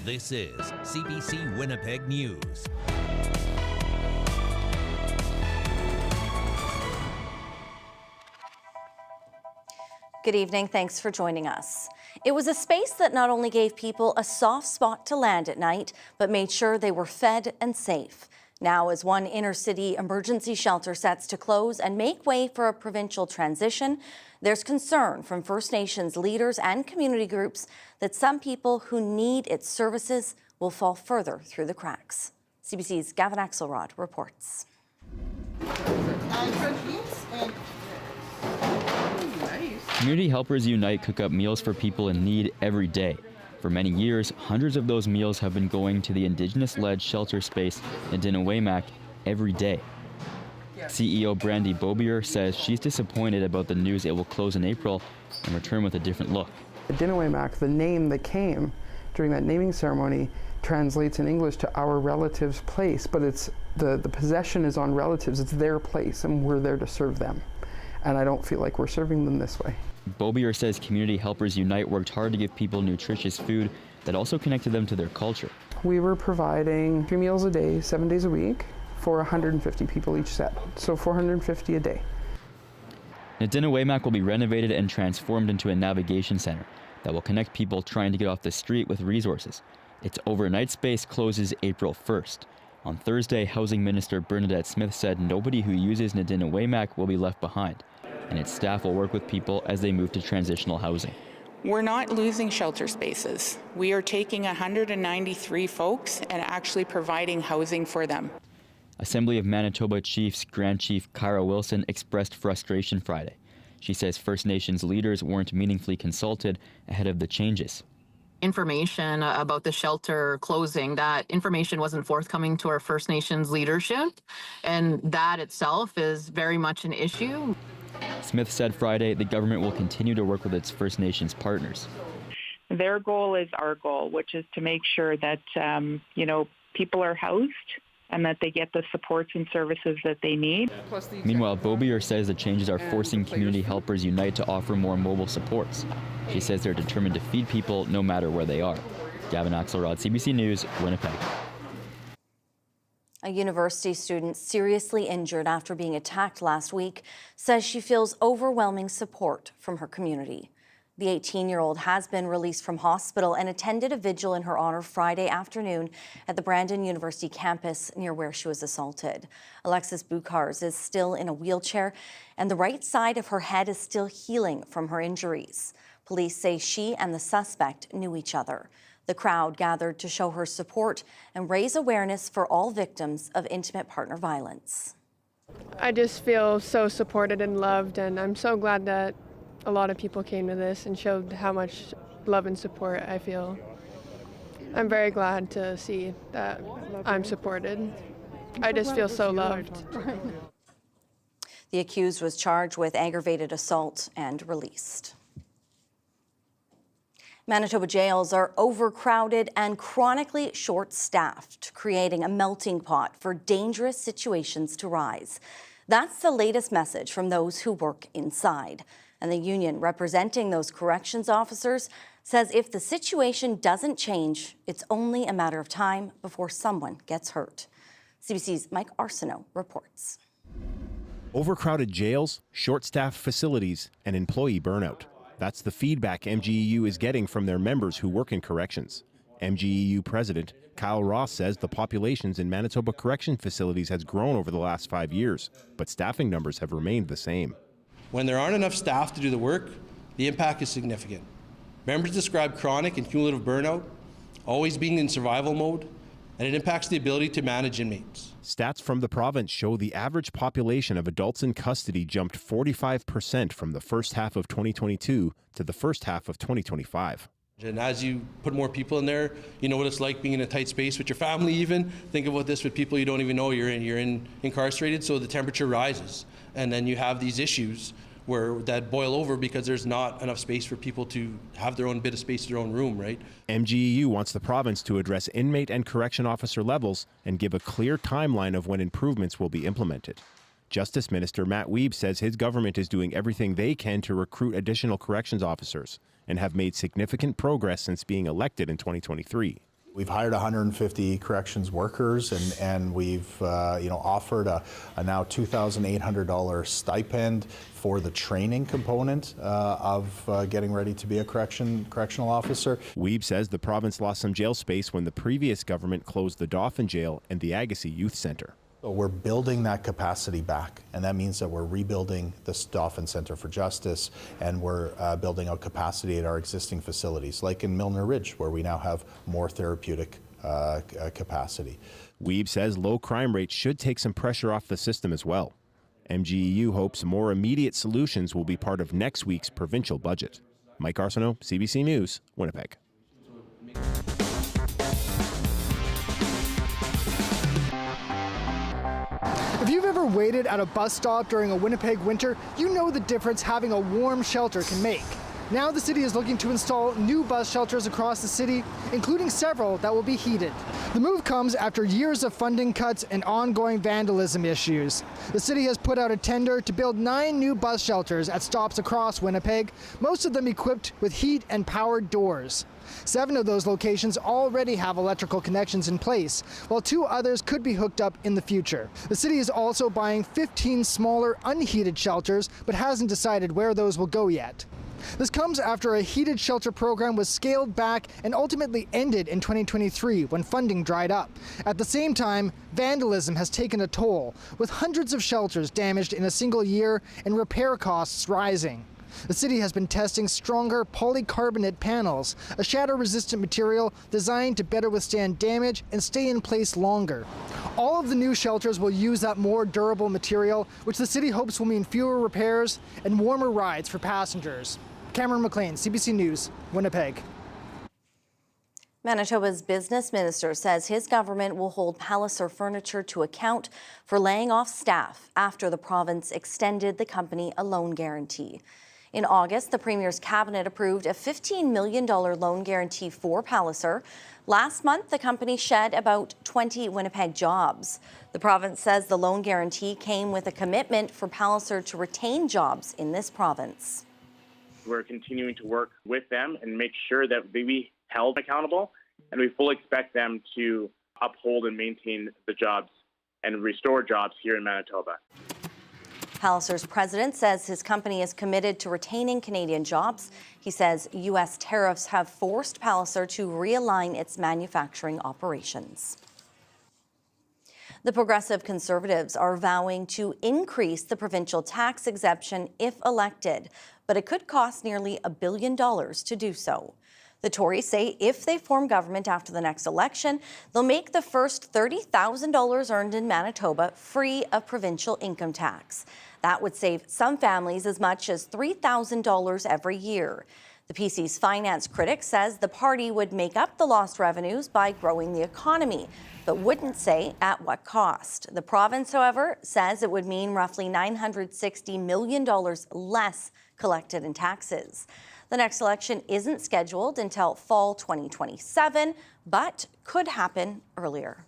This is CBC Winnipeg News. Good evening. Thanks for joining us. It was a space that not only gave people a soft spot to land at night, but made sure they were fed and safe. Now, as one inner-city emergency shelter sets to close and make way for a provincial transition, there's concern from First Nations leaders and community groups that some people who need its services will fall further through the cracks. CBC's Gavin Axelrod reports. Community Helpers Unite cook up meals for people in need every day. For many years, hundreds of those meals have been going to the Indigenous-led shelter space in Dinawaymak every day. CEO Brandy Bobier says she's disappointed about the news it will close in April and return with a different look. Dinawaymak, the name that came during that naming ceremony, translates in English to our relatives' place, but it's the possession is on relatives. It's their place, and we're there to serve them. And I don't feel like we're serving them this way. Bobier says Community Helpers Unite worked hard to give people nutritious food that also connected them to their culture. We were providing 3 meals a day, 7 days a week, for 150 people each set, so 450 a day. Dinawaymak will be renovated and transformed into a navigation center that will connect people trying to get off the street with resources. Its overnight space closes April 1st. On Thursday, Housing Minister Bernadette Smith said nobody who uses Dinawaymak will be left behind, and its staff will work with people as they move to transitional housing. We're not losing shelter spaces. We are taking 193 folks and actually providing housing for them. Assembly of Manitoba Chiefs Grand Chief Kyra Wilson expressed frustration Friday. She says First Nations leaders weren't meaningfully consulted ahead of the changes. Information about the shelter closing, that information wasn't forthcoming to our First Nations leadership, and that itself is very much an issue. Smith said Friday the government will continue to work with its First Nations partners. Their goal is our goal, which is to make sure that, people are housed and that they get the supports and services that they need. Meanwhile, Bobier says the changes are forcing Community Helpers Unite to offer more mobile supports. She says they're determined to feed people no matter where they are. Gavin Axelrod, CBC News, Winnipeg. A university student seriously injured after being attacked last week says she feels overwhelming support from her community. The 18-year-old has been released from hospital and attended a vigil in her honor Friday afternoon at the Brandon University campus near where she was assaulted. Alexis Bucars is still in a wheelchair, and the right side of her head is still healing from her injuries. Police say she and the suspect knew each other. The crowd gathered to show her support and raise awareness for all victims of intimate partner violence. I just feel so supported and loved, and I'm so glad that a lot of people came to this and showed how much love and support I feel. I'm very glad to see that I'm supported. I just feel so loved. The accused was charged with aggravated assault and released. Manitoba jails are overcrowded and chronically short-staffed, creating a melting pot for dangerous situations to rise. That's the latest message from those who work inside. And the union representing those corrections officers says if the situation doesn't change, it's only a matter of time before someone gets hurt. CBC's Mike Arsenault reports. Overcrowded jails, short-staffed facilities, and employee burnout. That's the feedback MGEU is getting from their members who work in corrections. MGEU President Kyle Ross says the populations in Manitoba correction facilities has grown over the last 5 years, but staffing numbers have remained the same. When there aren't enough staff to do the work, the impact is significant. Members describe chronic and cumulative burnout, always being in survival mode, and it impacts the ability to manage inmates. Stats from the province show the average population of adults in custody jumped 45% from the first half of 2022 to the first half of 2025. And as you put more people in there, you know what it's like being in a tight space with your family even. Think about this with people you don't even know you're incarcerated, so the temperature rises. And then you have these issues that boil over because there's not enough space for people to have their own bit of space in their own room, right? MGEU wants the province to address inmate and correction officer levels and give a clear timeline of when improvements will be implemented. Justice Minister Matt Wiebe says his government is doing everything they can to recruit additional corrections officers and have made significant progress since being elected in 2023. We've hired 150 corrections workers, and we've offered a now $2,800 stipend for the training component of getting ready to be a correctional officer. Wiebe says the province lost some jail space when the previous government closed the Dauphin Jail and the Agassiz Youth Centre. So we're building that capacity back, and that means that we're rebuilding the Dauphin Centre for Justice, and we're building out capacity at our existing facilities, like in Milner Ridge, where we now have more therapeutic capacity. Wiebe says low crime rates should take some pressure off the system as well. MGEU hopes more immediate solutions will be part of next week's provincial budget. Mike Arsenault, CBC News, Winnipeg. If you've ever waited at a bus stop during a Winnipeg winter, you know the difference having a warm shelter can make. Now the city is looking to install new bus shelters across the city, including several that will be heated. The move comes after years of funding cuts and ongoing vandalism issues. The city has put out a tender to build 9 new bus shelters at stops across Winnipeg, most of them equipped with heat and powered doors. 7 of those locations already have electrical connections in place, while 2 others could be hooked up in the future. The city is also buying 15 smaller unheated shelters, but hasn't decided where those will go yet. This comes after a heated shelter program was scaled back and ultimately ended in 2023 when funding dried up. At the same time, vandalism has taken a toll, with hundreds of shelters damaged in a single year and repair costs rising. The city has been testing stronger polycarbonate panels, a shatter-resistant material designed to better withstand damage and stay in place longer. All of the new shelters will use that more durable material, which the city hopes will mean fewer repairs and warmer rides for passengers. Cameron McLean, CBC News, Winnipeg. Manitoba's business minister says his government will hold Palliser Furniture to account for laying off staff after the province extended the company a loan guarantee. In August, the Premier's cabinet approved a $15 million loan guarantee for Palliser. Last month, the company shed about 20 Winnipeg jobs. The province says the loan guarantee came with a commitment for Palliser to retain jobs in this province. We're continuing to work with them and make sure that they be held accountable, and we fully expect them to uphold and maintain the jobs and restore jobs here in Manitoba. Palliser's president says his company is committed to retaining Canadian jobs. He says U.S. tariffs have forced Palliser to realign its manufacturing operations. The Progressive Conservatives are vowing to increase the provincial tax exemption if elected, but it could cost nearly $1 billion to do so. The Tories say if they form government after the next election, they'll make the first $30,000 earned in Manitoba free of provincial income tax. That would save some families as much as $3,000 every year. The PC's finance critic says the party would make up the lost revenues by growing the economy, but wouldn't say at what cost. The province, however, says it would mean roughly $960 million less collected in taxes. The next election isn't scheduled until fall 2027, but could happen earlier.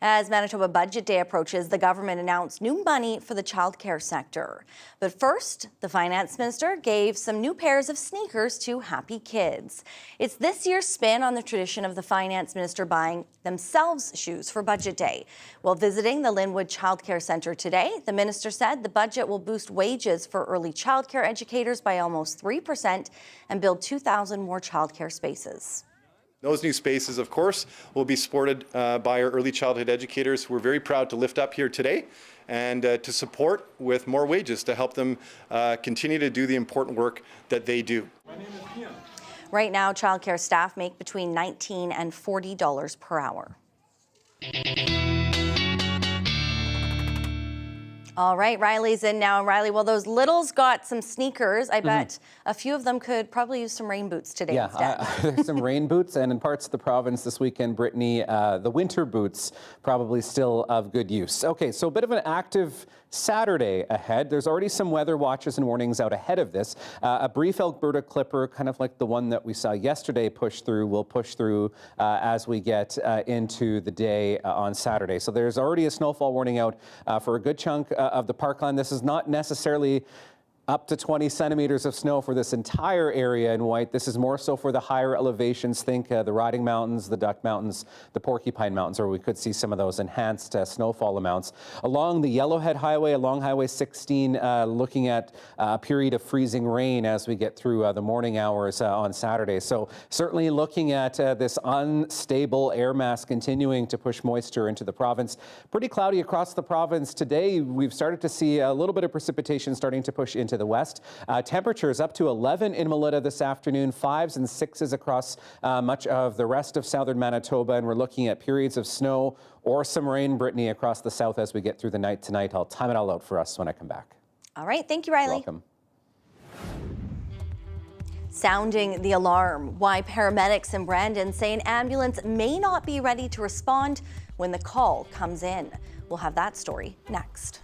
As Manitoba Budget Day approaches, the government announced new money for the childcare sector. But first, the finance minister gave some new pairs of sneakers to happy kids. It's this year's spin on the tradition of the finance minister buying themselves shoes for Budget Day. While visiting the Linwood Childcare Centre today, the minister said the budget will boost wages for early childcare educators by almost 3% and build 2,000 more childcare spaces. Those new spaces, of course, will be supported by our early childhood educators who we're very proud to lift up here today and to support with more wages to help them continue to do the important work that they do. Right now, childcare staff make between $19 and $40 per hour. All right, Riley's in now. And Riley, well, those littles got some sneakers. I bet a few of them could probably use some rain boots today instead. There's some rain boots, and in parts of the province this weekend, Brittany, the winter boots probably still of good use. Okay, so a bit of an active Saturday ahead. There's already some weather watches and warnings out ahead of this. A brief Alberta clipper, kind of like the one that we saw yesterday will push through as we get into the day on Saturday. So there's already a snowfall warning out for a good chunk of the parkland. This is not necessarily Up to 20 centimeters of snow for this entire area in White. This is more so for the higher elevations. Think the Riding Mountains, the Duck Mountains, the Porcupine Mountains, where we could see some of those enhanced snowfall amounts. Along the Yellowhead Highway, along Highway 16, looking at a period of freezing rain as we get through the morning hours on Saturday. So certainly looking at this unstable air mass continuing to push moisture into the province. Pretty cloudy across the province today. We've started to see a little bit of precipitation starting to push into the west. Temperatures up to 11 in Melita this afternoon, 5s and 6s across much of the rest of southern Manitoba, and we're looking at periods of snow or some rain, Brittany, across the south as we get through the night tonight. I'll time it all out for us when I come back. All right, thank you, Riley. You're welcome. Sounding the alarm. Why paramedics in Brandon say an ambulance may not be ready to respond when the call comes in. We'll have that story next.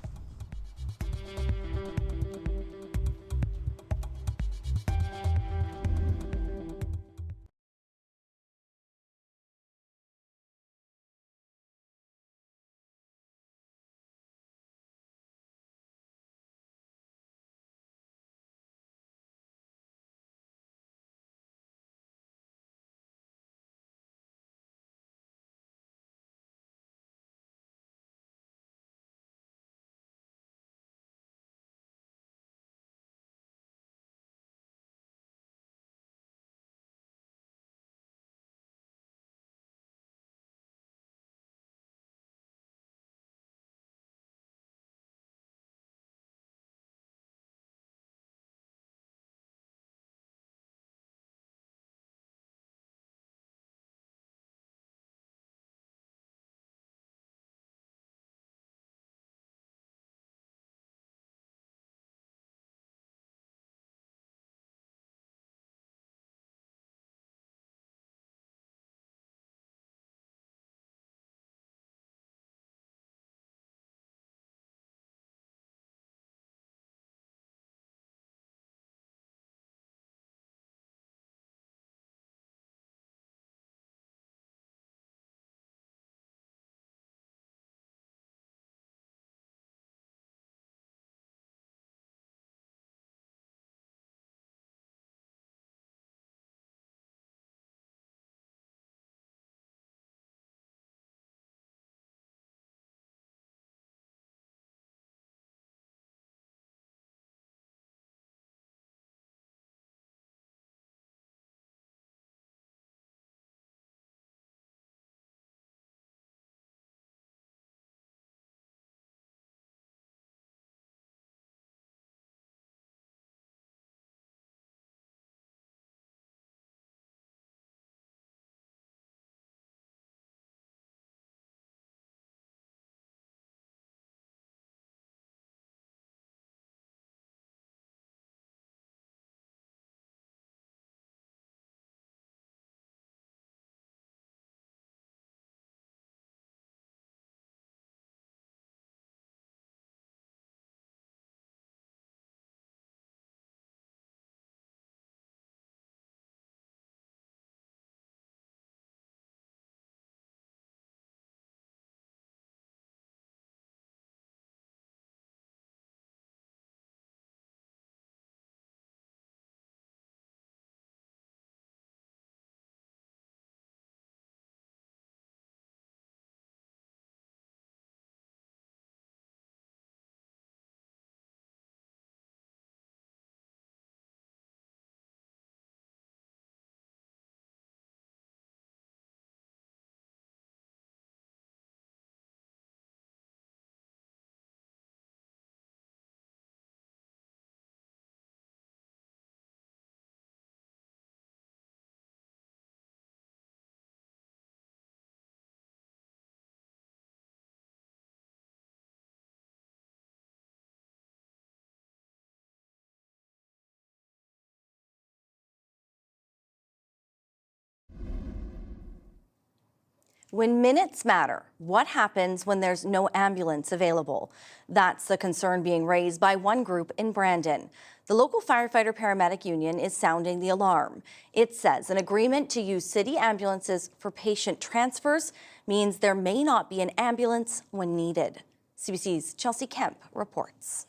When minutes matter, what happens when there's no ambulance available? That's the concern being raised by one group in Brandon. The local firefighter-paramedic union is sounding the alarm. It says an agreement to use city ambulances for patient transfers means there may not be an ambulance when needed. CBC's Chelsea Kemp reports.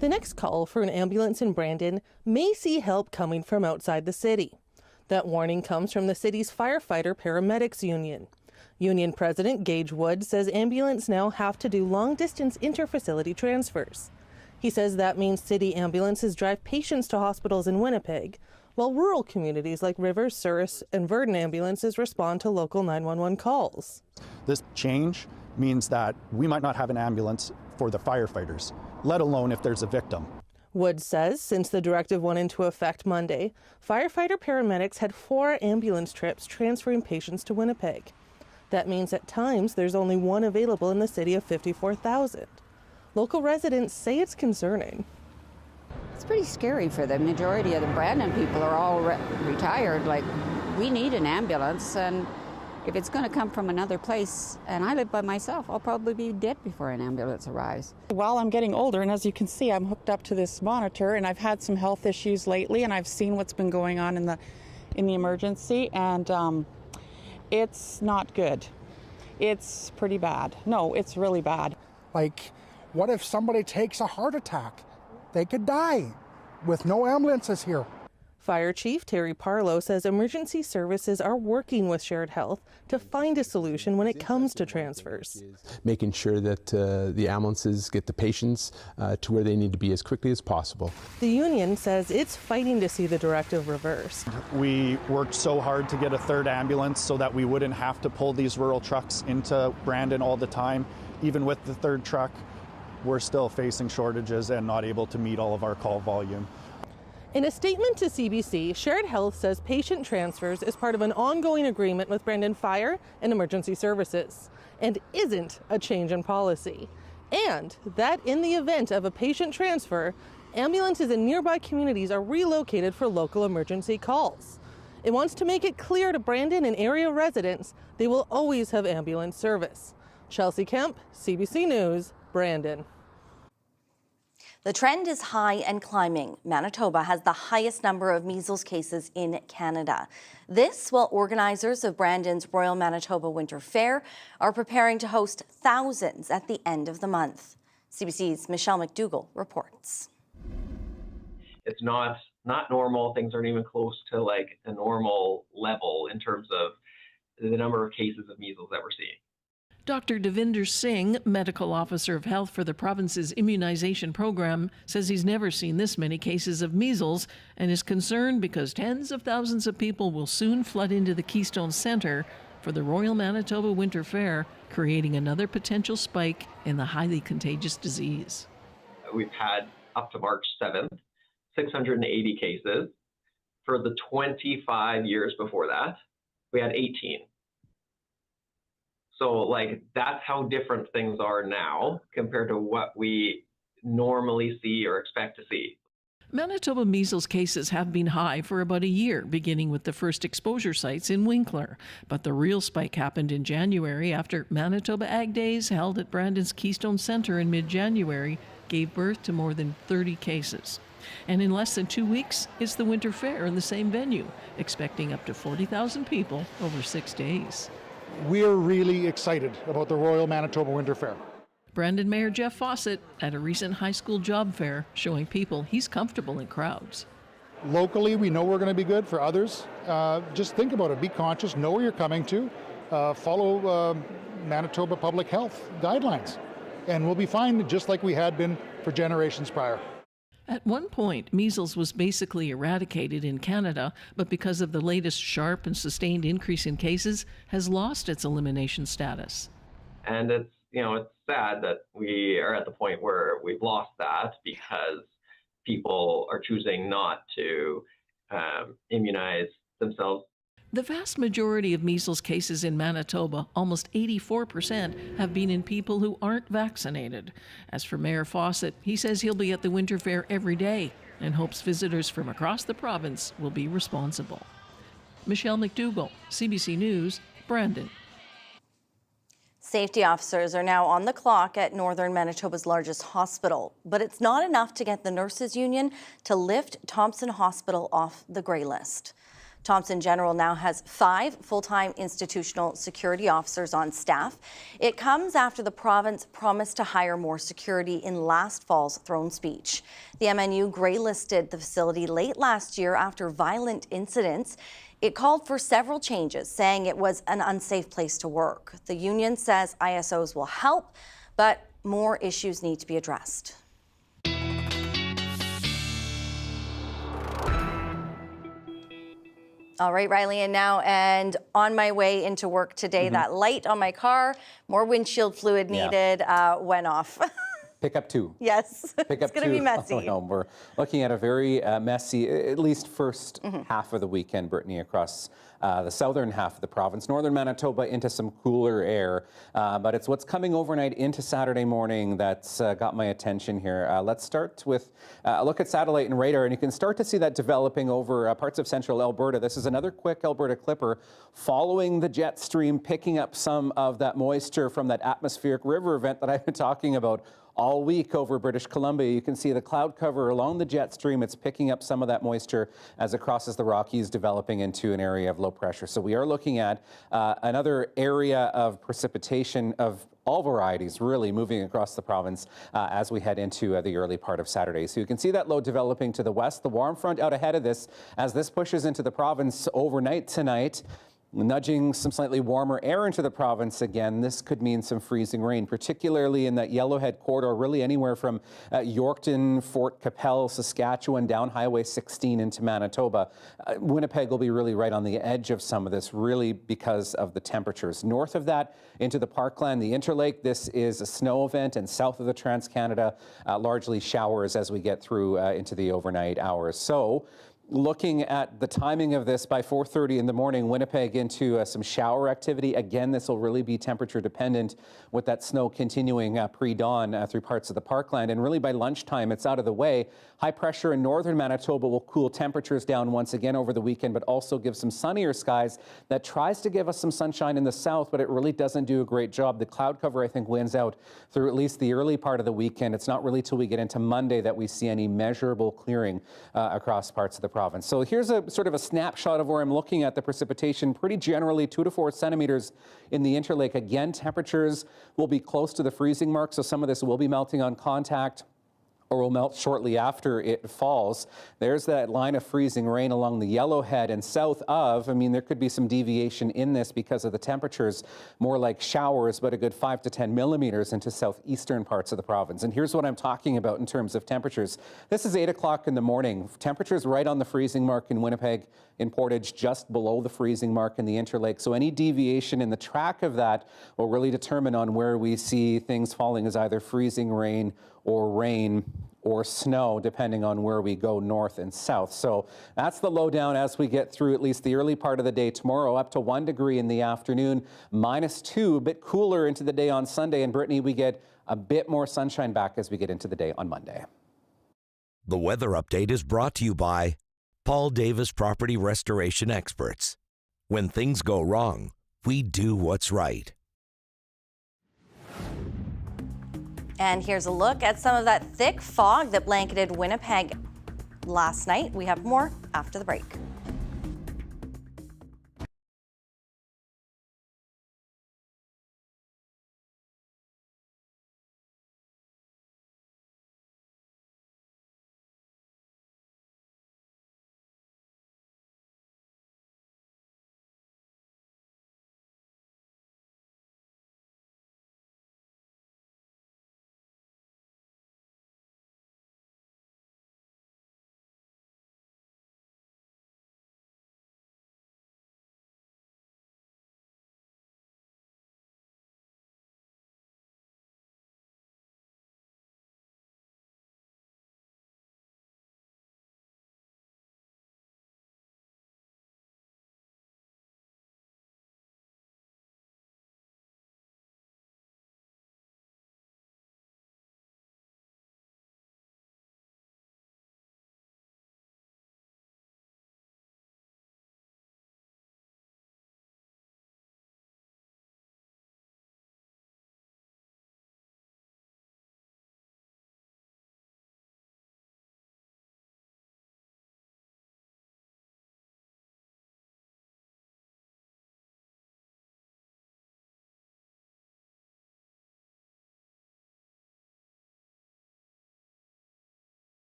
The next call for an ambulance in Brandon may see help coming from outside the city. That warning comes from the city's firefighter paramedics union. Union President Gage Wood says ambulance now have to do long-distance interfacility transfers. He says that means city ambulances drive patients to hospitals in Winnipeg, while rural communities like Rivers, Souris, and Verdun ambulances respond to local 911 calls. This change means that we might not have an ambulance for the firefighters, let alone if there's a victim. Wood says since the directive went into effect Monday, firefighter paramedics had 4 ambulance trips transferring patients to Winnipeg. That means at times there's only one available in the city of 54,000. Local residents say it's concerning. It's pretty scary for the majority of the Brandon people are all retired. Like, we need an ambulance, and if it's going to come from another place, and I live by myself, I'll probably be dead before an ambulance arrives. Well, I'm getting older, and as you can see, I'm hooked up to this monitor, and I've had some health issues lately, and I've seen what's been going on in the emergency, and it's not good. It's pretty bad. No, it's really bad. Like, what if somebody takes a heart attack? They could die with no ambulances here. Fire Chief Terry Parlow says emergency services are working with Shared Health to find a solution when it comes to transfers. Making sure that the ambulances get the patients to where they need to be as quickly as possible. The union says it's fighting to see the directive reversed. We worked so hard to get a third ambulance so that we wouldn't have to pull these rural trucks into Brandon all the time. Even with the third truck, we're still facing shortages and not able to meet all of our call volume. In a statement to CBC, Shared Health says patient transfers is part of an ongoing agreement with Brandon Fire and Emergency Services and isn't a change in policy. And that in the event of a patient transfer, ambulances in nearby communities are relocated for local emergency calls. It wants to make it clear to Brandon and area residents they will always have ambulance service. Chelsea Kemp, CBC News, Brandon. The trend is high and climbing. Manitoba has the highest number of measles cases in Canada. This while organizers of Brandon's Royal Manitoba Winter Fair are preparing to host thousands at the end of the month. CBC's Michelle McDougall reports. It's not normal. Things aren't even close to like a normal level in terms of the number of cases of measles that we're seeing. Dr. Devinder Singh, medical officer of health for the province's immunization program, says he's never seen this many cases of measles and is concerned because tens of thousands of people will soon flood into the Keystone Centre for the Royal Manitoba Winter Fair, creating another potential spike in the highly contagious disease. We've had up to March 7th, 680 cases. For the 25 years before that, we had 18. So like that's how different things are now compared to what we normally see or expect to see. Manitoba measles cases have been high for about a year, beginning with the first exposure sites in Winkler. But the real spike happened in January after Manitoba Ag Days, held at Brandon's Keystone Centre in mid-January, gave birth to more than 30 cases. And in less than 2 weeks, it's the Winter Fair in the same venue, expecting up to 40,000 people over 6 days. We're really excited about the Royal Manitoba Winter Fair. Brandon Mayor Jeff Fawcett at a recent high school job fair showing people he's comfortable in crowds. Locally, we know we're going to be good. For others, just think about it. Be conscious, know where you're coming to, follow Manitoba public health guidelines, and we'll be fine just like we had been for generations prior. At one point, measles was basically eradicated in Canada, but because of the latest sharp and sustained increase in cases, has lost its elimination status. And it's sad that we are at the point where we've lost that because people are choosing not to immunize themselves. The vast majority of measles cases in Manitoba, almost 84%, have been in people who aren't vaccinated. As for Mayor Fawcett, he says he'll be at the Winter Fair every day and hopes visitors from across the province will be responsible. Michelle McDougall, CBC News, Brandon. Safety officers are now on the clock at Northern Manitoba's largest hospital, but it's not enough to get the nurses union to lift Thompson Hospital off the grey list. Thompson General now has 5 full-time institutional security officers on staff. It comes after the province promised to hire more security in last fall's throne speech. The MNU grey-listed the facility late last year after violent incidents. It called for several changes, saying it was an unsafe place to work. The union says ISOs will help, but more issues need to be addressed. All right, Riley, and on my way into work today, that light on my car, more windshield fluid needed, went off. Pick up 2. Yes, Pick up it's going to be messy. Oh, no, we're looking at a very messy, at least first half of the weekend, Brittany, across the southern half of the province. Northern Manitoba into some cooler air, but it's what's coming overnight into Saturday morning that's got my attention here. Let's start with a look at satellite and radar, and you can start to see that developing over parts of central Alberta. This is another quick Alberta clipper following the jet stream, picking up some of that moisture from that atmospheric river event that I've been talking about all week over British Columbia. You can see the cloud cover along the jet stream. It's picking up some of that moisture as it crosses the Rockies, developing into an area of low pressure. So we are looking at another area of precipitation of all varieties really moving across the province as we head into the early part of Saturday. So you can see that low developing to the west, the warm front out ahead of this as this pushes into the province overnight tonight. Nudging some slightly warmer air into the province again. This could mean some freezing rain, particularly in that Yellowhead corridor, really anywhere from Yorkton, Fort Capel, Saskatchewan, down Highway 16 into Manitoba. Winnipeg will be really right on the edge of some of this, really because of the temperatures. North of that, into the Parkland, the Interlake, this is a snow event, and south of the Trans-Canada, largely showers as we get through into the overnight hours. So, looking at the timing of this, by 4:30 in the morning, Winnipeg into some shower activity. Again, this will really be temperature dependent with that snow continuing pre-dawn through parts of the Parkland. And really by lunchtime, it's out of the way. High pressure in northern Manitoba will cool temperatures down once again over the weekend, but also give some sunnier skies. That tries to give us some sunshine in the south, but it really doesn't do a great job. The cloud cover, I think, wins out through at least the early part of the weekend. It's not really till we get into Monday that we see any measurable clearing across parts of the province. So here's a sort of a snapshot of where I'm looking at the precipitation. Pretty generally 2 to 4 centimeters in the Interlake. Again, temperatures will be close to the freezing mark, so some of this will be melting on contact or will melt shortly after it falls. There's that line of freezing rain along the Yellowhead and south of. I mean, there could be some deviation in this because of the temperatures, more like showers, but a good 5 to 10 millimeters into southeastern parts of the province. And here's what I'm talking about in terms of temperatures. This is 8 o'clock in the morning. Temperatures right on the freezing mark in Winnipeg, in Portage, just below the freezing mark in the Interlake. So any deviation in the track of that will really determine on where we see things falling as either freezing rain or snow, depending on where we go north and south. So that's the lowdown as we get through at least the early part of the day tomorrow, up to 1 degree in the afternoon, -2, a bit cooler into the day on Sunday. And Brittany, we get a bit more sunshine back as we get into the day on Monday. The weather update is brought to you by Paul Davis Property Restoration Experts. When things go wrong, we do what's right. And here's a look at some of that thick fog that blanketed Winnipeg last night. We have more after the break.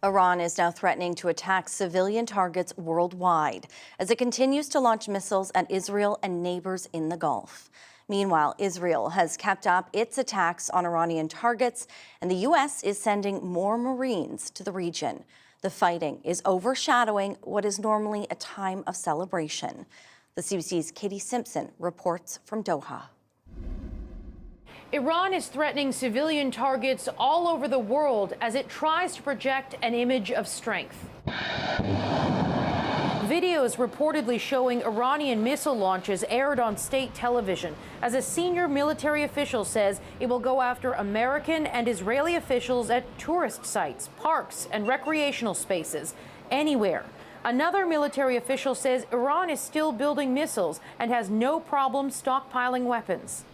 Iran is now threatening to attack civilian targets worldwide as it continues to launch missiles at Israel and neighbors in the Gulf. Meanwhile, Israel has kept up its attacks on Iranian targets, and the U.S. is sending more Marines to the region. The fighting is overshadowing what is normally a time of celebration. The CBC's Katie Simpson reports from Doha. Iran is threatening civilian targets all over the world as it tries to project an image of strength. Videos reportedly showing Iranian missile launches aired on state television as a senior military official says it will go after American and Israeli officials at tourist sites, parks, and recreational spaces, anywhere. Another military official says Iran is still building missiles and has no problem stockpiling weapons.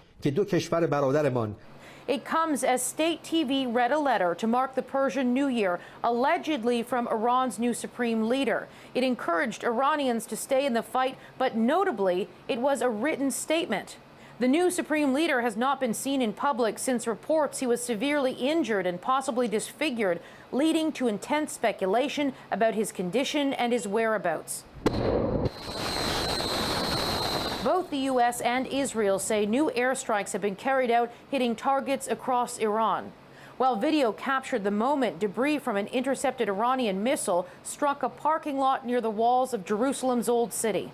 It comes as state TV read a letter to mark the Persian New Year, allegedly from Iran's new supreme leader. It encouraged Iranians to stay in the fight, but notably, it was a written statement. The new supreme leader has not been seen in public since reports he was severely injured and possibly disfigured, leading to intense speculation about his condition and his whereabouts. Both the U.S. and Israel say new airstrikes have been carried out, hitting targets across Iran. While video captured the moment debris from an intercepted Iranian missile struck a parking lot near the walls of Jerusalem's Old City.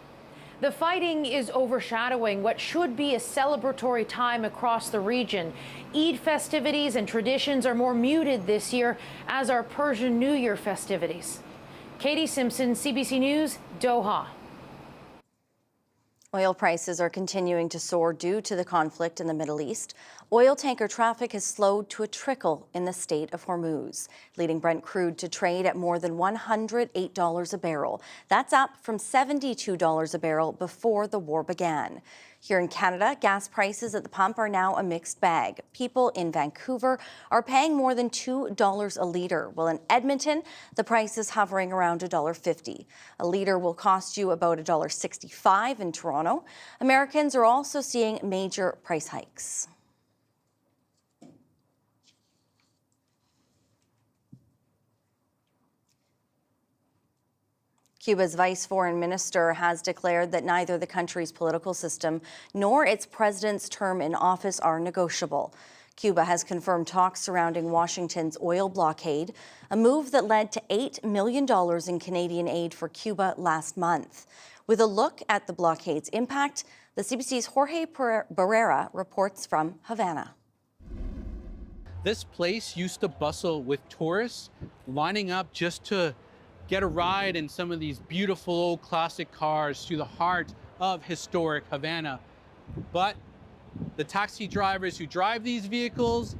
The fighting is overshadowing what should be a celebratory time across the region. Eid festivities and traditions are more muted this year, as are Persian New Year festivities. Katie Simpson, CBC News, Doha. Oil prices are continuing to soar due to the conflict in the Middle East. Oil tanker traffic has slowed to a trickle in the Strait of Hormuz, leading Brent crude to trade at more than $108 a barrel. That's up from $72 a barrel before the war began. Here in Canada, gas prices at the pump are now a mixed bag. People in Vancouver are paying more than $2 a litre, while in Edmonton, the price is hovering around $1.50. A litre will cost you about $1.65 in Toronto. Americans are also seeing major price hikes. Cuba's vice foreign minister has declared that neither the country's political system nor its president's term in office are negotiable. Cuba has confirmed talks surrounding Washington's oil blockade, a move that led to $8 million in Canadian aid for Cuba last month. With a look at the blockade's impact, the CBC's Jorge Barrera reports from Havana. This place used to bustle with tourists lining up just to get a ride in some of these beautiful old classic cars through the heart of historic Havana. But the taxi drivers who drive these vehicles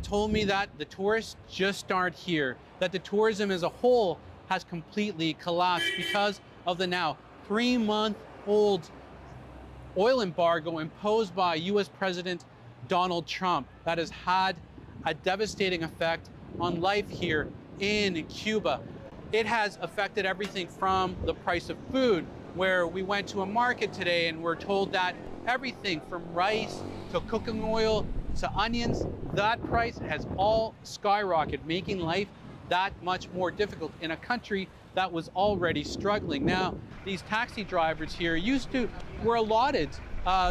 told me that the tourists just aren't here, that the tourism as a whole has completely collapsed because of the now 3-month-old oil embargo imposed by U.S. President Donald Trump that has had a devastating effect on life here in Cuba. It has affected everything from the price of food, where we went to a market today and we're told that everything from rice to cooking oil to onions, that price has all skyrocketed, making life that much more difficult in a country that was already struggling. Now, these taxi drivers here were allotted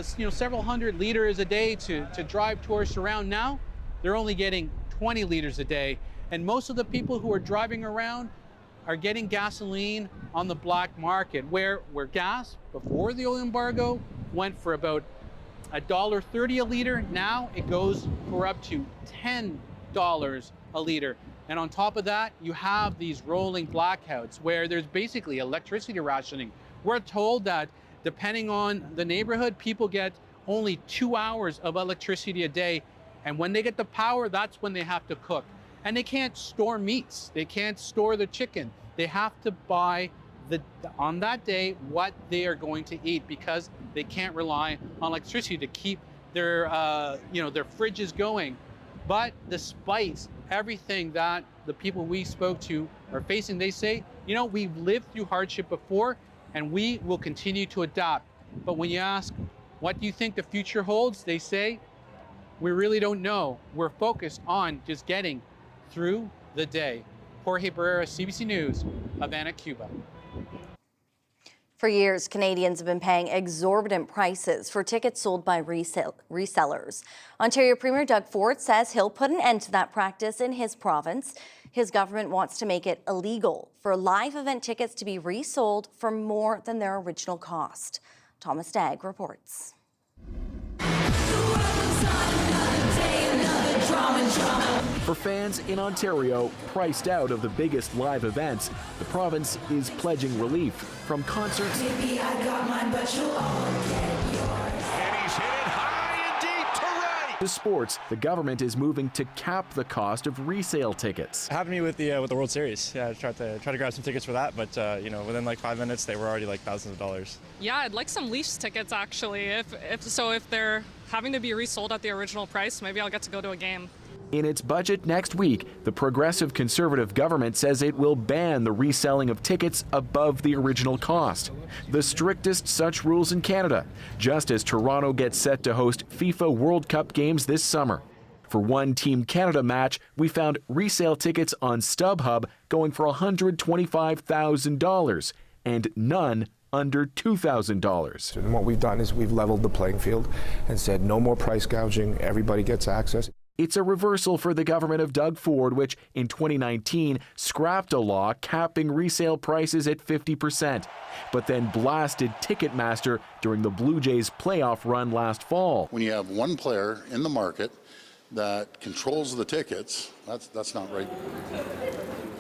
several hundred liters a day to drive tourists around. Now, they're only getting 20 liters a day. And most of the people who are driving around are getting gasoline on the black market, where gas before the oil embargo went for about $1.30 a liter. Now it goes for up to $10 a liter. And on top of that, you have these rolling blackouts where there's basically electricity rationing. We're told that depending on the neighborhood, people get only 2 hours of electricity a day. And when they get the power, that's when they have to cook. And they can't store meats. They can't store the chicken. They have to buy on that day what they are going to eat because they can't rely on electricity to keep their fridges going. But despite everything that the people we spoke to are facing, they say, we've lived through hardship before and we will continue to adapt. But when you ask, what do you think the future holds? They say, we really don't know. We're focused on just getting through the day. Jorge Barrera, CBC News, Havana, Cuba. For years, Canadians have been paying exorbitant prices for tickets sold by resellers. Ontario Premier Doug Ford says he'll put an end to that practice in his province. His government wants to make it illegal for live event tickets to be resold for more than their original cost. Thomas Stagg reports. For fans in Ontario priced out of the biggest live events, the province is pledging relief from concerts to sports. The government is moving to cap the cost of resale tickets. It happened to me with the World Series. Yeah, I tried to grab some tickets for that, but within like 5 minutes they were already like thousands of dollars. Yeah, I'd like some lease tickets actually. If they're having to be resold at the original price, maybe I'll get to go to a game. In its budget next week, the Progressive Conservative government says it will ban the reselling of tickets above the original cost, the strictest such rules in Canada, just as Toronto gets set to host FIFA World Cup games this summer. For one Team Canada match, we found resale tickets on StubHub going for $125,000 and none under $2,000. And what we've done is we've leveled the playing field and said no more price gouging, everybody gets access. It's a reversal for the government of Doug Ford, which in 2019 scrapped a law capping resale prices at 50%, but then blasted Ticketmaster during the Blue Jays playoff run last fall. When you have one player in the market that controls the tickets, that's not right.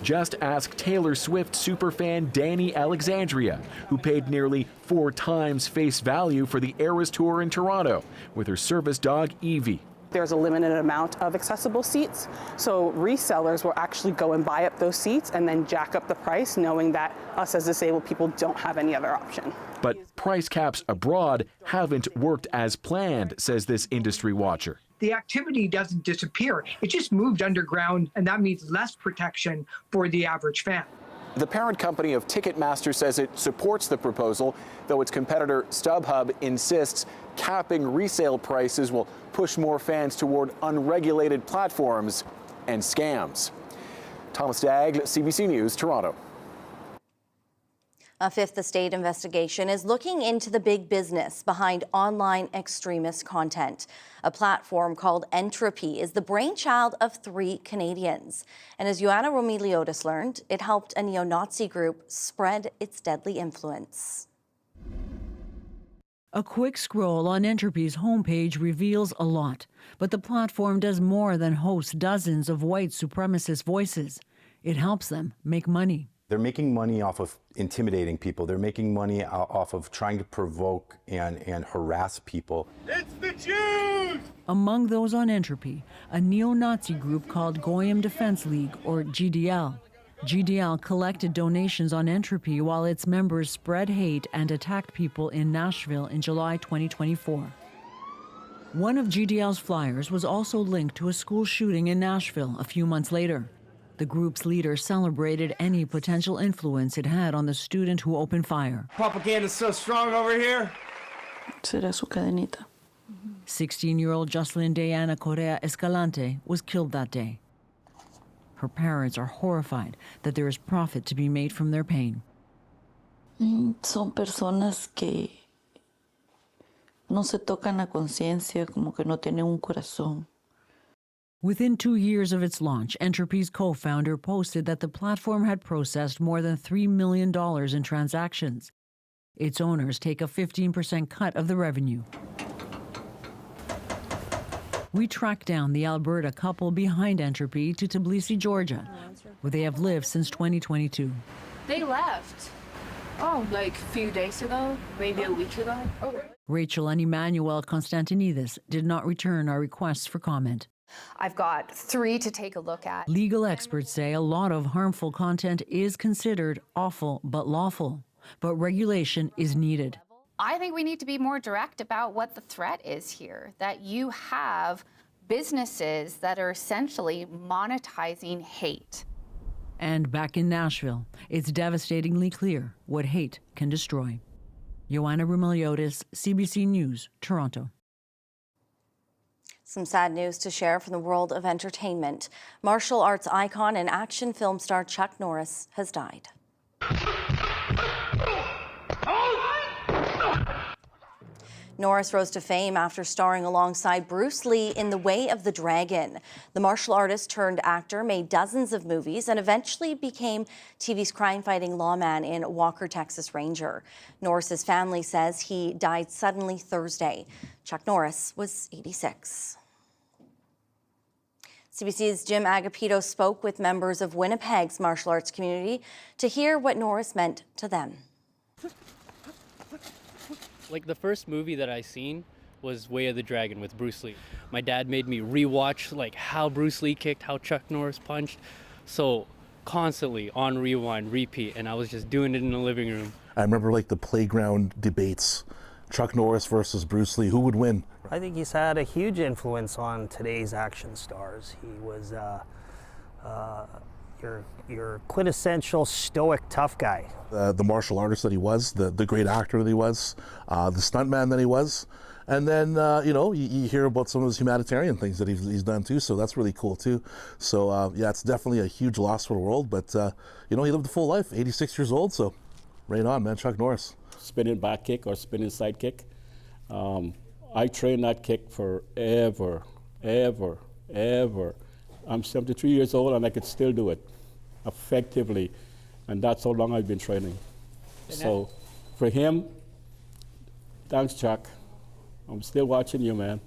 Just ask Taylor Swift superfan Danny Alexandria, who paid nearly 4 times face value for the Eras Tour in Toronto with her service dog Evie. There's a limited amount of accessible seats, so resellers will actually go and buy up those seats and then jack up the price, knowing that us as disabled people don't have any other option. But price caps abroad haven't worked as planned, says this industry watcher. The activity doesn't disappear. It just moved underground, and that means less protection for the average fan. The parent company of Ticketmaster says it supports the proposal, though its competitor StubHub insists capping resale prices will push more fans toward unregulated platforms and scams. Thomas Stagg, CBC News, Toronto. A fifth estate investigation is looking into the big business behind online extremist content. A platform called Entropy is the brainchild of 3 Canadians. And as Ioana Romiliotis learned, it helped a neo-Nazi group spread its deadly influence. A quick scroll on Entropy's homepage reveals a lot, but the platform does more than host dozens of white supremacist voices. It helps them make money. They're making money off of intimidating people. They're making money off of trying to provoke and harass people. It's the Jews! Among those on Entropy, a neo-Nazi group called Goyim Defense League, or GDL. GDL collected donations on Entropy while its members spread hate and attacked people in Nashville in July 2024. One of GDL's flyers was also linked to a school shooting in Nashville a few months later. The group's leader celebrated any potential influence it had on the student who opened fire. Propaganda's so strong over here. Será su cadenita. 16-year-old Jocelyn Diana Correa Escalante was killed that day. Her parents are horrified that there is profit to be made from their pain. Son personas que no se tocan la conciencia, como que no tienen un corazón. Within 2 years of its launch, Entropy's co-founder posted that the platform had processed more than $3 million in transactions. Its owners take a 15% cut of the revenue. We tracked down the Alberta couple behind Entropy to Tbilisi, Georgia, where they have lived since 2022. They left. Like a few days ago, maybe a week ago. Rachel and Emmanuel Constantinidis did not return our requests for comment. I've got 3 to take a look at. Legal experts say a lot of harmful content is considered awful but lawful, but regulation is needed. I think we need to be more direct about what the threat is here, that you have businesses that are essentially monetizing hate. And back in Nashville, it's devastatingly clear what hate can destroy. Ioana Romiliotis, CBC News, Toronto. Some sad news to share from the world of entertainment. Martial arts icon and action film star Chuck Norris has died. Norris rose to fame after starring alongside Bruce Lee in The Way of the Dragon. The martial artist turned actor made dozens of movies and eventually became TV's crime-fighting lawman in Walker, Texas Ranger. Norris's family says he died suddenly Thursday. Chuck Norris was 86. CBC's Jim Agapito spoke with members of Winnipeg's martial arts community to hear what Norris meant to them. Like the first movie that I seen was Way of the Dragon with Bruce Lee. My dad made me rewatch like how Bruce Lee kicked, how Chuck Norris punched. So constantly on rewind, repeat, and I was just doing it in the living room. I remember like the playground debates, Chuck Norris versus Bruce Lee, who would win? I think he's had a huge influence on today's action stars. He was your quintessential stoic tough guy. The martial artist that he was, the great actor that he was, the stuntman that he was. And then, you hear about some of his humanitarian things that he's done too, so that's really cool too. So, yeah, it's definitely a huge loss for the world, but, he lived a full life, 86 years old, so right on, man, Chuck Norris. Spinning back kick or spinning side kick. I trained that kick forever, ever. I'm 73 years old and I could still do it effectively, and that's how long I've been training. So for him, thanks, Chuck. I'm still watching you, man.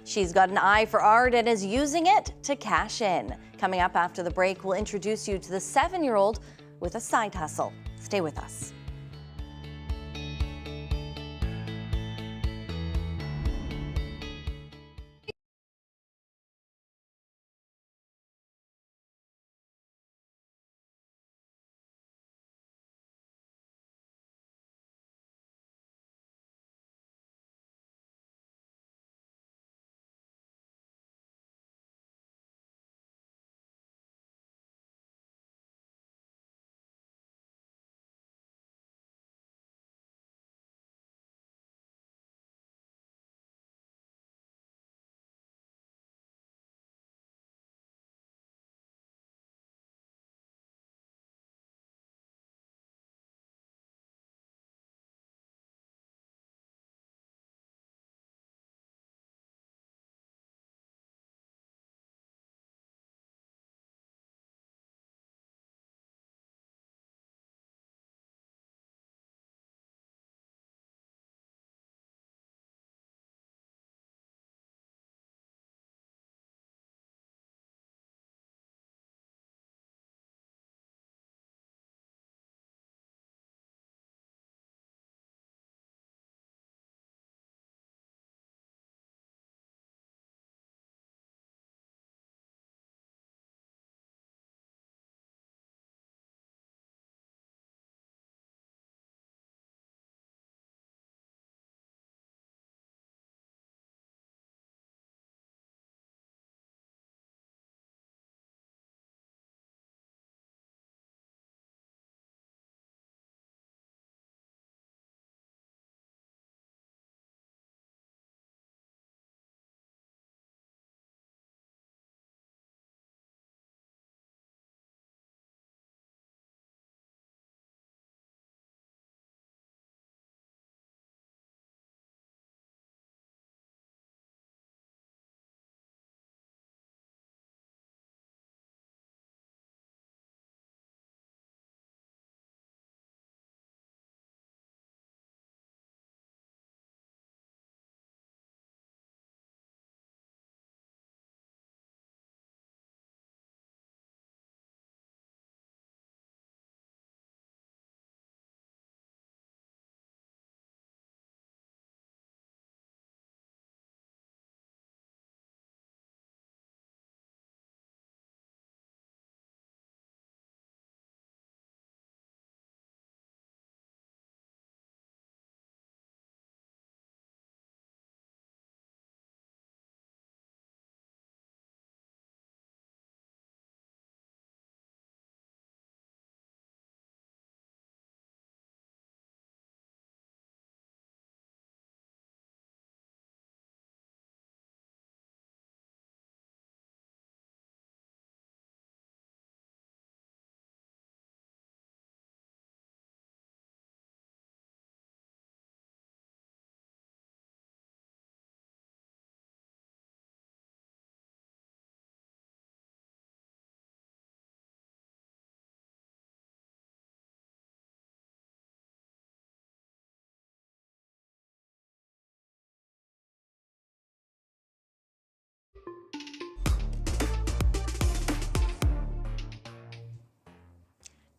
She's got an eye for art and is using it to cash in. Coming up after the break, we'll introduce you to the 7-year-old with a side hustle. Stay with us.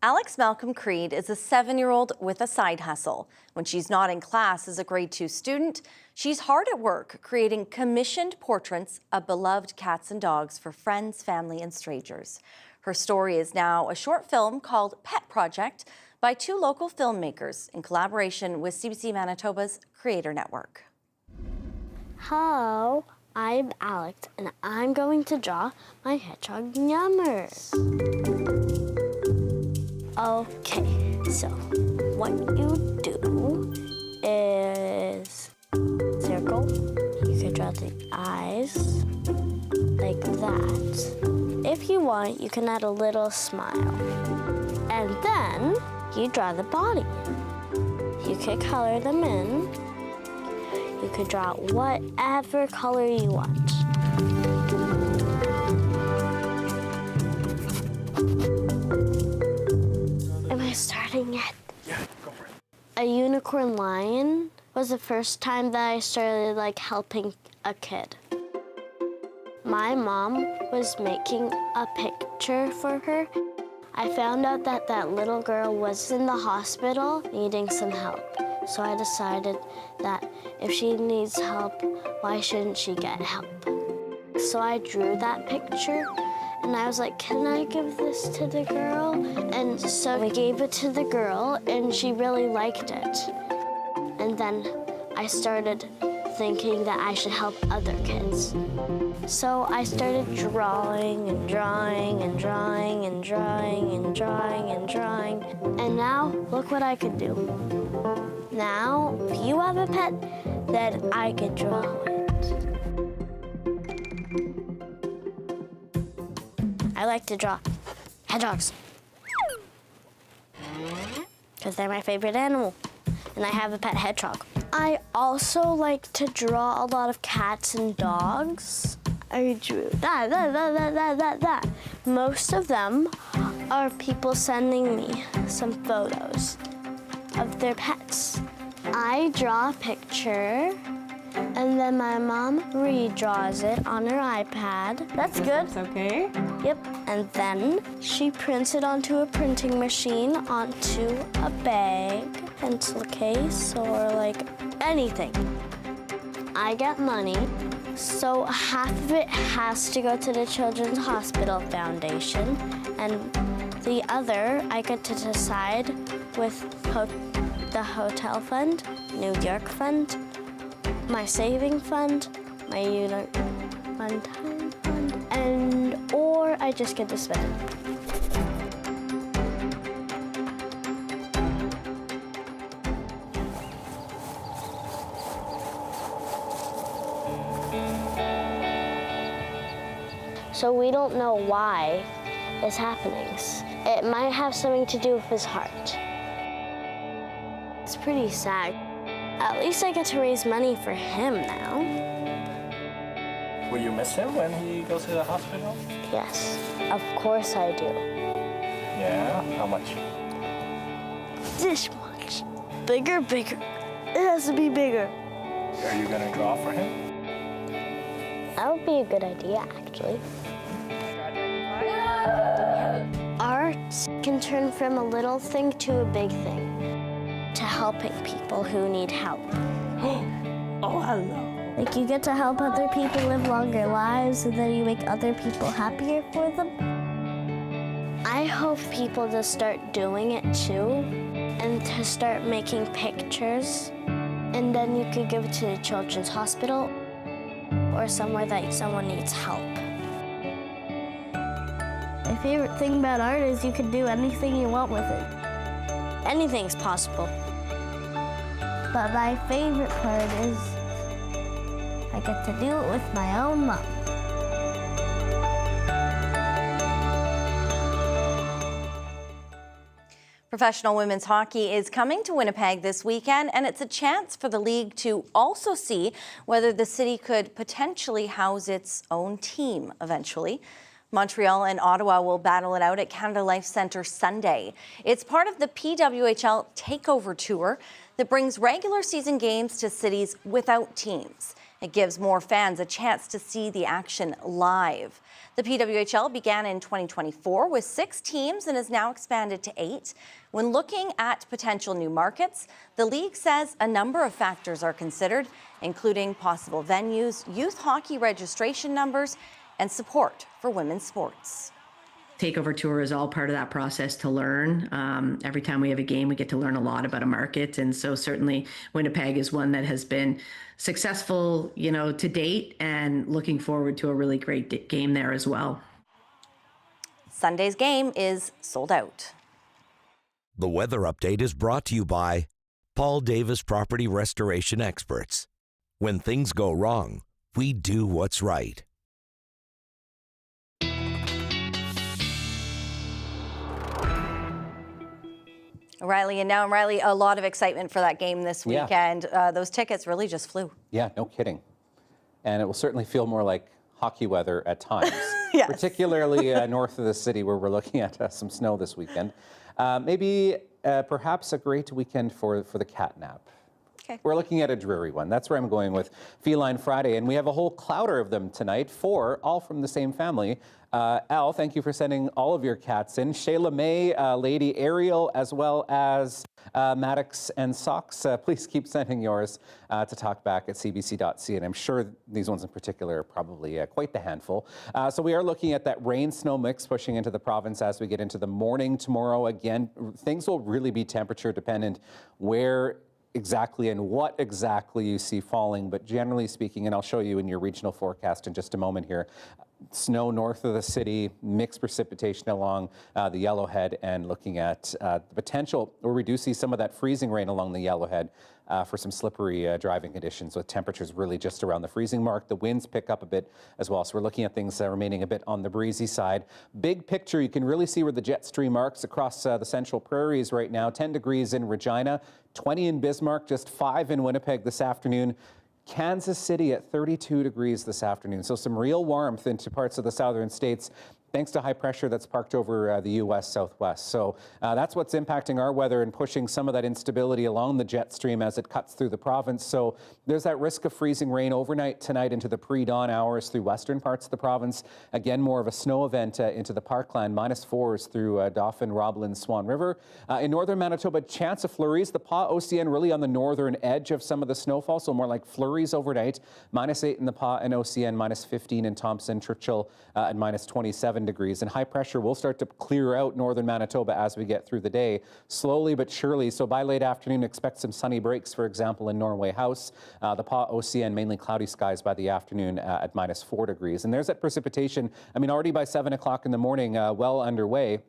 Alex Malcolm Creed is a 7-year-old with a side hustle. When she's not in class as a grade 2 student, she's hard at work creating commissioned portraits of beloved cats and dogs for friends, family, and strangers. Her story is now a short film called Pet Project by 2 local filmmakers in collaboration with CBC Manitoba's Creator Network. Hello, I'm Alex, and I'm going to draw my hedgehog Nummer. Okay, so what you do is circle. You can draw the eyes like that. If you want, you can add a little smile. And then you draw the body. You could color them in. You could draw whatever color you want. Am I starting yet? Yeah, go for it. A unicorn lion was the first time that I started helping a kid. My mom was making a picture for her. I found out that that little girl was in the hospital needing some help. So I decided that if she needs help, why shouldn't she get help? So I drew that picture and I was like, can I give this to the girl? And so we gave it to the girl and she really liked it. And then I started thinking that I should help other kids. So I started drawing and drawing and drawing and drawing and drawing and drawing. And now look what I could do. Now, if you have a pet, then I could draw it. I like to draw hedgehogs because they're my favorite animal, and I have a pet hedgehog. I also like to draw a lot of cats and dogs. I drew that. Most of them are people sending me some photos of their pets. I draw a picture, and then my mom redraws it on her iPad. That's good. That's okay. Yep. And then she prints it onto a printing machine, onto a bag, pencil case, or anything. I get money, so half of it has to go to the Children's Hospital Foundation, and the other I get to decide with the hotel fund, New York fund, my saving fund, my unit fund, or I just get to spend it. So we don't know why it's happening. It might have something to do with his heart. It's pretty sad. At least I get to raise money for him now. Will you miss him when he goes to the hospital? Yes, of course I do. Yeah? How much? This much. Bigger. It has to be bigger. Are you gonna draw for him? That would be a good idea, actually. Art can turn from a little thing to a big thing, to helping people who need help. Oh, hello. You get to help other people live longer lives, and then you make other people happier for them. I hope people to start doing it too, and to start making pictures, and then you could give it to the Children's Hospital or somewhere that someone needs help. My favorite thing about art is you can do anything you want with it. Anything's possible. But my favorite part is I get to do it with my own mom. Professional women's hockey is coming to Winnipeg this weekend, and it's a chance for the league to also see whether the city could potentially house its own team eventually. Montreal and Ottawa will battle it out at Canada Life Centre Sunday. It's part of the PWHL Takeover Tour that brings regular season games to cities without teams. It gives more fans a chance to see the action live. The PWHL began in 2024 with 6 teams and is now expanded to 8. When looking at potential new markets, the league says a number of factors are considered, including possible venues, youth hockey registration numbers, and support for women's sports. Takeover tour is all part of that process to learn. Every time we have a game, we get to learn a lot about a market. And so certainly Winnipeg is one that has been successful, to date, and looking forward to a really great game there as well. Sunday's game is sold out. The weather update is brought to you by Paul Davis Property Restoration Experts. When things go wrong, we do what's right. Riley, a lot of excitement for that game this weekend. Those tickets really just flew. Yeah, no kidding. And it will certainly feel more like hockey weather at times, yes. Particularly north of the city where we're looking at some snow this weekend. Perhaps a great weekend for the catnap. Okay. We're looking at a dreary one. That's where I'm going with Feline Friday. And we have a whole clouder of them tonight, 4, all from the same family. Al, thank you for sending all of your cats in. Shayla May, Lady Ariel, as well as Maddox and Socks. Please keep sending yours to talkback at cbc.ca. And I'm sure these ones in particular are probably quite the handful. So we are looking at that rain-snow mix pushing into the province as we get into the morning tomorrow. Again, things will really be temperature dependent where exactly and what exactly you see falling, but generally speaking, and I'll show you in your regional forecast in just a moment here, snow north of the city, mixed precipitation along the Yellowhead, and looking at the potential where we do see some of that freezing rain along the Yellowhead for some slippery driving conditions with temperatures really just around the freezing mark. The winds pick up a bit as well, so we're looking at things remaining a bit on the breezy side. Big picture, you can really see where the jet stream marks across the central prairies right now. 10 degrees in Regina, 20 in Bismarck, just 5 in Winnipeg this afternoon. Kansas City at 32 degrees this afternoon. So some real warmth into parts of the southern states, thanks to high pressure that's parked over the U.S. Southwest. So that's what's impacting our weather and pushing some of that instability along the jet stream as it cuts through the province. So there's that risk of freezing rain overnight tonight into the pre-dawn hours through western parts of the province. Again, more of a snow event into the parkland, -4s through Dauphin, Roblin, Swan River. In northern Manitoba, chance of flurries. The Pas-Océan really on the northern edge of some of the snowfall, so more like flurries overnight. -8 in the Pas and Océan, -15 in Thompson, Churchill, and -27 degrees. And high pressure will start to clear out northern Manitoba as we get through the day, slowly but surely. So by late afternoon, expect some sunny breaks, for example, in Norway House. The Pas-Océan, mainly cloudy skies by the afternoon at -4 degrees. And there's that precipitation, already by 7 o'clock in the morning, well underway.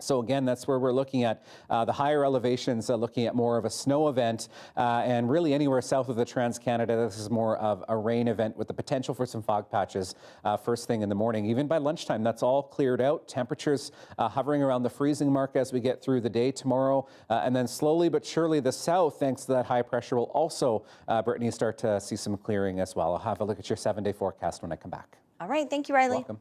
So again, that's where we're looking at the higher elevations, looking at more of a snow event, and really anywhere south of the Trans-Canada, this is more of a rain event with the potential for some fog patches first thing in the morning. Even by lunchtime, that's all cleared out. Temperatures hovering around the freezing mark as we get through the day tomorrow. And then slowly but surely the south, thanks to that high pressure, will also, Brittany, start to see some clearing as well. I'll have a look at your 7-day forecast when I come back. All right, thank you, Riley. Welcome.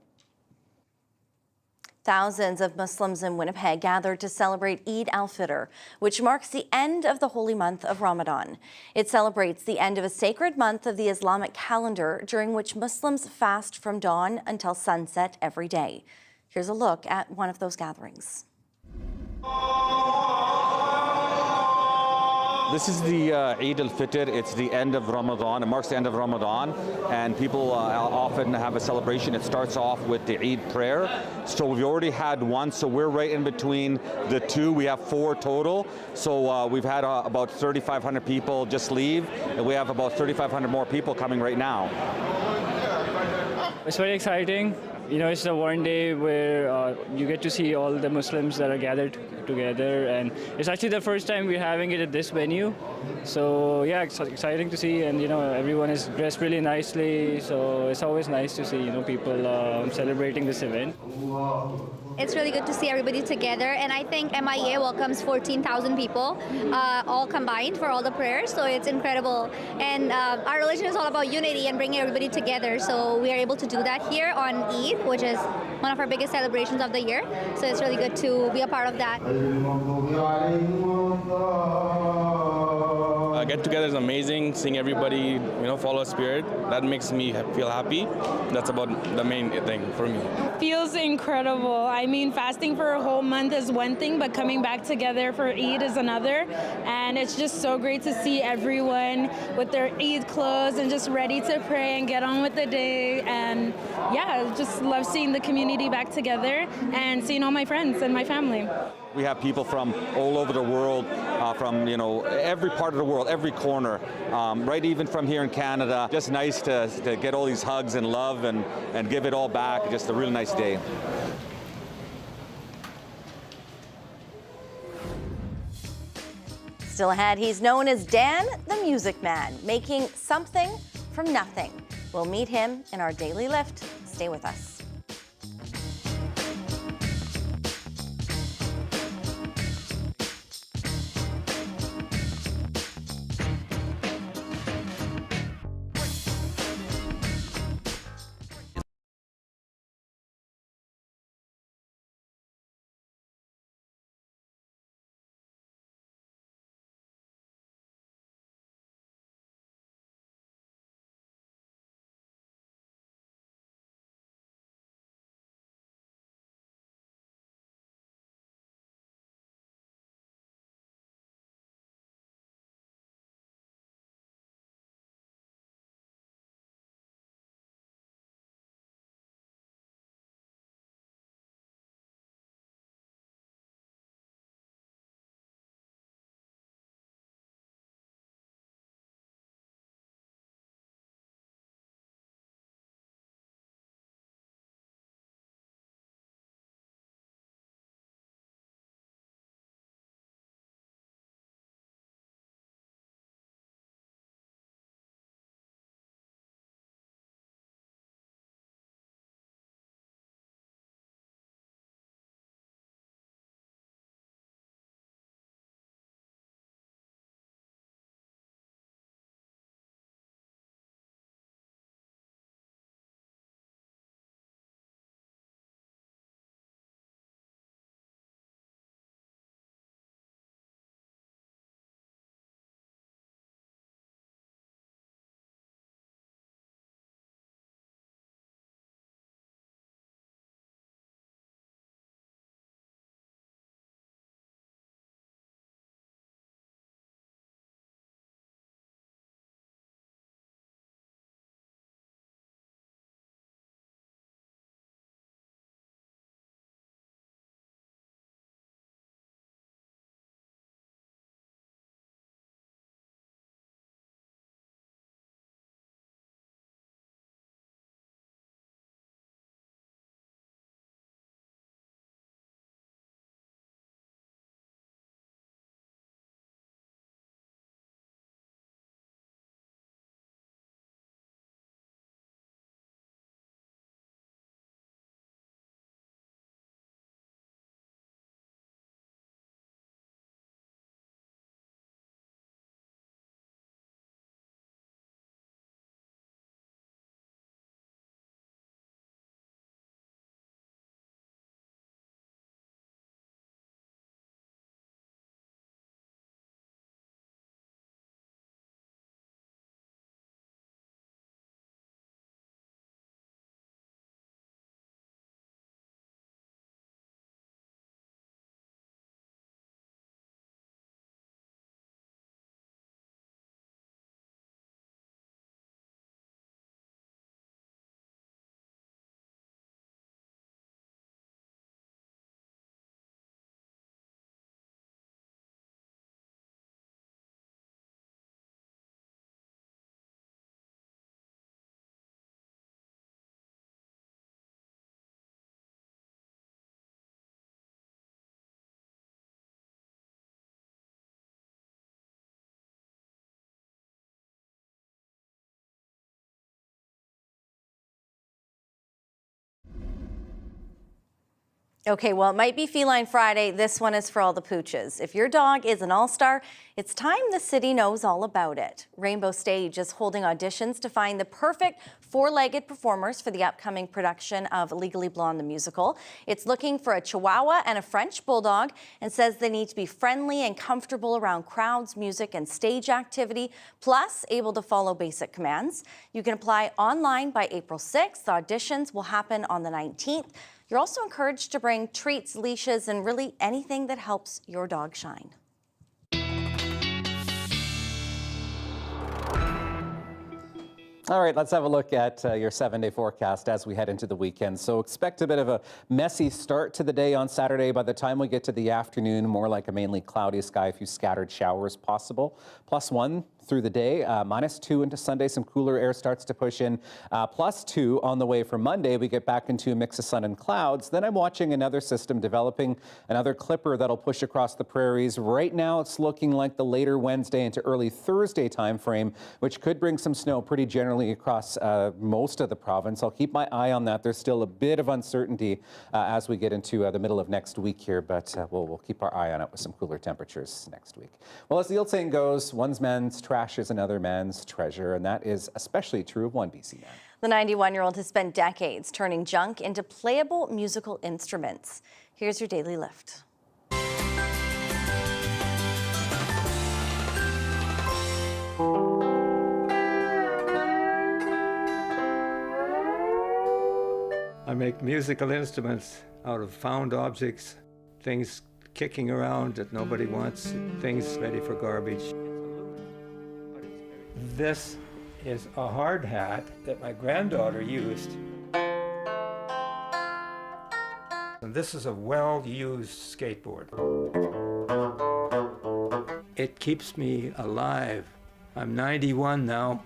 Thousands of Muslims in Winnipeg gathered to celebrate Eid al-Fitr, which marks the end of the holy month of Ramadan. It celebrates the end of a sacred month of the Islamic calendar during which Muslims fast from dawn until sunset every day. Here's a look at one of those gatherings. This is the Eid al-Fitr. It's the end of Ramadan. It marks the end of Ramadan, and people often have a celebration. It starts off with the Eid prayer. So we've already had one, so we're right in between the two. We have 4 total. So we've had about 3,500 people just leave, and we have about 3,500 more people coming right now. It's very exciting. It's the one day where you get to see all the Muslims that are gathered together, and it's actually the first time we're having it at this venue. So yeah, it's exciting to see, and everyone is dressed really nicely. So it's always nice to see people celebrating this event. It's really good to see everybody together, and I think MIA welcomes 14,000 people, all combined for all the prayers, so it's incredible. And our religion is all about unity and bringing everybody together, so we are able to do that here on Eid, which is one of our biggest celebrations of the year, so it's really good to be a part of that. get-together is amazing. Seeing everybody, follow spirit, that makes me feel happy. That's about the main thing for me. Feels incredible. I mean, fasting for a whole month is one thing, but coming back together for Eid is another. And it's just so great to see everyone with their Eid clothes and just ready to pray and get on with the day. And yeah, just love seeing the community back together and seeing all my friends and my family. We have people from all over the world, from every part of the world, every corner, right even from here in Canada. Just nice to get all these hugs and love and give it all back. Just a really nice day. Still ahead, he's known as Dan the Music Man, making something from nothing. We'll meet him in our Daily Lift. Stay with us. Okay, well, it might be Feline Friday. This one is for all the pooches. If your dog is an all-star, it's time the city knows all about it. Rainbow Stage is holding auditions to find the perfect four-legged performers for the upcoming production of Legally Blonde the musical. It's looking for a Chihuahua and a French Bulldog and says they need to be friendly and comfortable around crowds, music, and stage activity, plus able to follow basic commands. You can apply online by April 6th. Auditions will happen on the 19th. You're also encouraged to bring treats, leashes, and really anything that helps your dog shine. All right, let's have a look at your 7-day forecast as we head into the weekend. So expect a bit of a messy start to the day on Saturday. By the time we get to the afternoon, more like a mainly cloudy sky, a few scattered showers possible. +1 through the day, -2 into Sunday. Some cooler air starts to push in. +2 on the way for Monday. We get back into a mix of sun and clouds. Then I'm watching another system developing, another clipper that'll push across the prairies. Right now, it's looking like the later Wednesday into early Thursday time frame, which could bring some snow pretty generally across most of the province. I'll keep my eye on that. There's still a bit of uncertainty as we get into the middle of next week here, but we'll keep our eye on it with some cooler temperatures next week. Well, as the old saying goes, one's man's trash is another man's treasure, and that is especially true of one BC man. The 91-year-old has spent decades turning junk into playable musical instruments. Here's your Daily Lift. I make musical instruments out of found objects, things kicking around that nobody wants, things ready for garbage. This is a hard hat that my granddaughter used. And this is a well-used skateboard. It keeps me alive. I'm 91 now,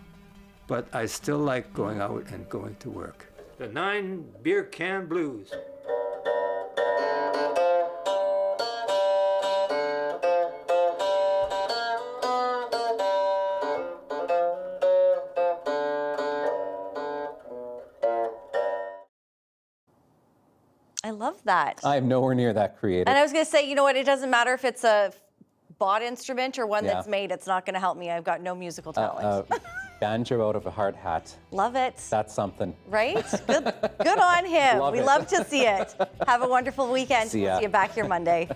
but I still like going out and going to work. The 9 beer can blues. I love that. I'm nowhere near that creative. And I was going to say, you know what? It doesn't matter if it's a bought instrument or one that's made. It's not going to help me. I've got no musical talent. Banjo out of a hard hat. Love it. That's something. Right? Good on him. We love to see it. Have a wonderful weekend. See ya. See you back here Monday.